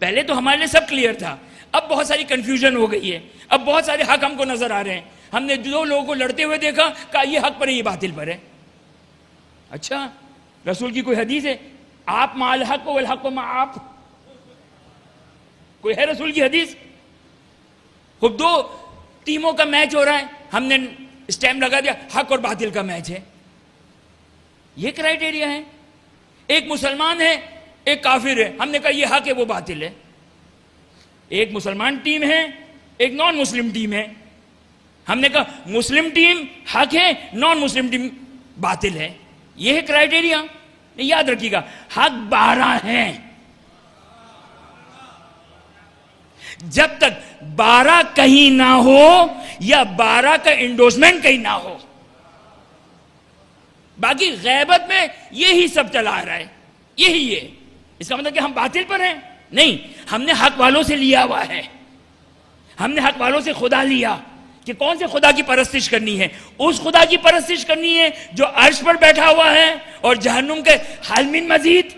پہلے تو ہمارے لیے سب کلیئر تھا، اب بہت ساری کنفیوژن ہو گئی ہے، اب بہت سارے حق ہم کو نظر آ رہے ہیں. ہم نے دو لوگوں کو لڑتے ہوئے دیکھا، کہا یہ حق پر ہے، یہ باطل پر ہے. اچھا رسول کی کوئی حدیث ہے آپ مع الحق والحق مع آپ؟ کوئی ہے رسول کی حدیث؟ خود دو ٹیموں کا میچ ہو رہا ہے، ہم نے اسٹیمپ لگا دیا حق اور باطل کا میچ ہے. یہ کرائٹیریا ہے. ایک مسلمان ہے ایک کافر ہے، ہم نے کہا یہ حق ہے وہ باطل ہے. ایک مسلمان ٹیم ہے ایک نان مسلم ٹیم ہے، ہم نے کہا مسلم ٹیم حق ہے نان مسلم ٹیم باطل ہے. یہ ہے کرائٹیریا. یاد رکھیے گا حق 12 ہیں. جب تک 12 کہیں نہ ہو یا 12 کا انڈورسمنٹ کہیں نہ ہو، باقی غیبت میں یہی سب چلا آ رہا ہے، یہی ہے. اس کا مطلب کہ ہم باطل پر ہیں؟ نہیں، ہم نے حق والوں سے لیا ہوا ہے. ہم نے حق والوں سے خدا لیا کہ کون سے خدا کی پرستش کرنی ہے. اس خدا کی پرستش کرنی ہے جو عرش پر بیٹھا ہوا ہے اور جہنم کے حال من مزید،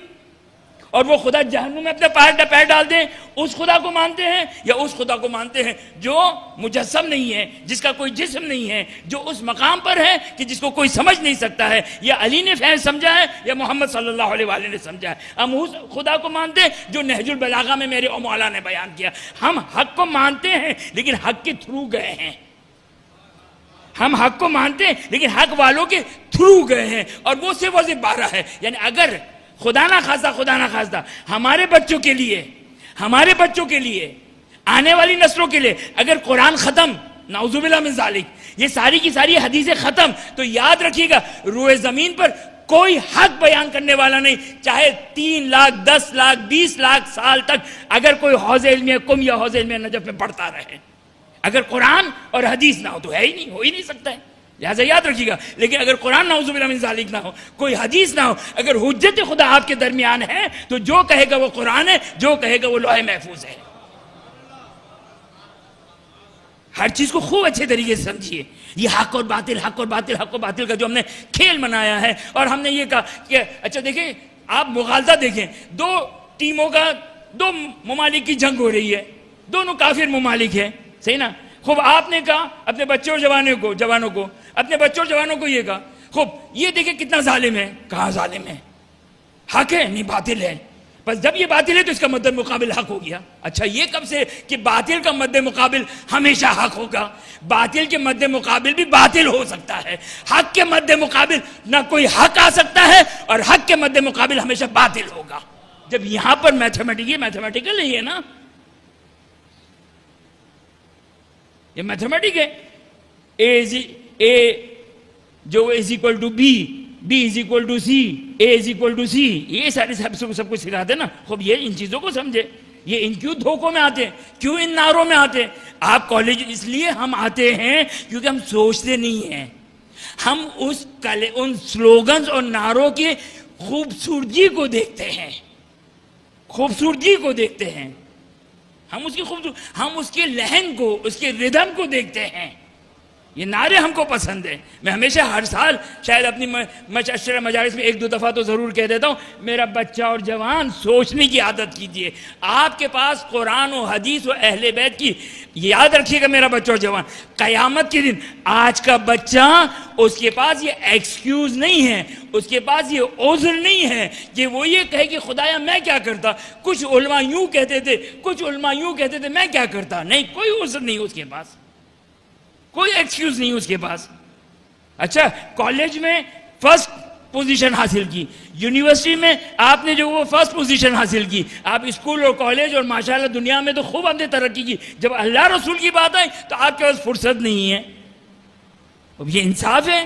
اور وہ خدا جہنم میں اپنے پیر ڈال دیں. اس خدا کو مانتے ہیں یا اس خدا کو مانتے ہیں جو مجسم نہیں ہے، جس کا کوئی جسم نہیں ہے، جو اس مقام پر ہے کہ جس کو کوئی سمجھ نہیں سکتا ہے. یا علی نے فہم سمجھا ہے یا محمد صلی اللہ علیہ وآلہ نے سمجھا ہے. ہم اس خدا کو مانتے ہیں جو نہج البلاغہ میں میرے مولا نے بیان کیا. ہم حق کو مانتے ہیں لیکن حق کے تھرو گئے ہیں. ہم حق کو مانتے ہیں لیکن حق والوں کے تھرو گئے ہیں، اور وہ صرف 12 ہے. یعنی اگر خدا نہ خواستہ ہمارے بچوں کے لیے آنے والی نسلوں کے لیے اگر قرآن ختم، نعوذ باللہ من ذالک، یہ ساری کی ساری حدیثیں ختم، تو یاد رکھیے گا روئے زمین پر کوئی حق بیان کرنے والا نہیں، چاہے 3 لاکھ 10 لاکھ 20 لاکھ سال تک اگر کوئی حوض علمیہ کم یا حوض علمیہ نجف میں پڑھتا رہے، اگر قرآن اور حدیث نہ ہو تو ہے ہی نہیں، ہو ہی نہیں سکتا ہے. لہٰذا یاد رکھیے گا. لیکن اگر قرآن نعوذ باللہ من ذالک نہ ہو، کوئی حدیث نہ ہو، اگر حجت خدا آپ کے درمیان ہے تو جو کہے گا وہ قرآن ہے، جو کہے گا وہ لوح محفوظ ہے. ہر چیز کو خوب اچھے طریقے سے سمجھیے. یہ حق اور باطل کا جو ہم نے کھیل منایا ہے، اور ہم نے یہ کہا کہ اچھا دیکھیں آپ مغالطہ دیکھیں، 2 ٹیموں کا 2 ممالک کی جنگ ہو رہی ہے، دونوں کافر ممالک ہیں، صحیح نا؟ خوب آپ نے کہا اپنے بچوں اور جوانوں کو یہ کہا، خوب یہ دیکھیں کتنا ظالم ہے. کہاں ظالم ہے؟ حق ہے نہیں باطل ہے. بس جب یہ باطل ہے تو اس کا مد مقابل حق ہو گیا. اچھا یہ کب سے کہ باطل کا مد مقابل ہمیشہ حق ہوگا؟ باطل کے مد مقابل بھی باطل ہو سکتا ہے، حق کے مد مقابل نہ کوئی حق آ سکتا ہے، اور حق کے مد مقابل ہمیشہ باطل ہوگا. جب یہاں پر میتھمیٹیکل نہیں ہے نا، یہ میتھمیٹک ہے. اے جو is equal to B is equal to C, A is equal to C, یہ سارے سب کچھ سکھاتے ہیں نا. خوب یہ ان چیزوں کو سمجھے. یہ ان کیوں دھوکوں میں آتے ہیں، کیوں ان نعروں میں آتے ہیں؟ آپ کالج اس لیے ہم آتے ہیں کیونکہ ہم سوچتے نہیں ہیں. ہم ان سلوگنز اور نعروں کی خوبصورتی کو دیکھتے ہیں، ہم اس کے لہن کو، اس کے ردھم کو دیکھتے ہیں. یہ نعرے ہم کو پسند ہیں. میں ہمیشہ ہر سال شاید اپنی مشاعر مجالس میں 1-2 دفعہ تو ضرور کہہ دیتا ہوں، میرا بچہ اور جوان سوچنے کی عادت کیجیے. آپ کے پاس قرآن و حدیث و اہل بیت کی، یاد رکھیے گا میرا بچہ اور جوان، قیامت کے دن آج کا بچہ، اس کے پاس یہ ایکسکیوز نہیں ہے، اس کے پاس یہ عذر نہیں ہے کہ وہ یہ کہے کہ خدایا میں کیا کرتا، کچھ علماء یوں کہتے تھے میں کیا کرتا. نہیں، کوئی عذر نہیں اس کے پاس، کوئی ایکسکیوز نہیں اس کے پاس. اچھا کالج میں فرسٹ پوزیشن حاصل کی، یونیورسٹی میں آپ نے جو وہ فرسٹ پوزیشن حاصل کی، آپ اسکول اور کالج اور ماشاءاللہ دنیا میں تو خوب آپ نے ترقی کی. جب اللہ رسول کی بات آئی تو آپ کے پاس فرصت نہیں ہے. اب یہ انصاف ہے؟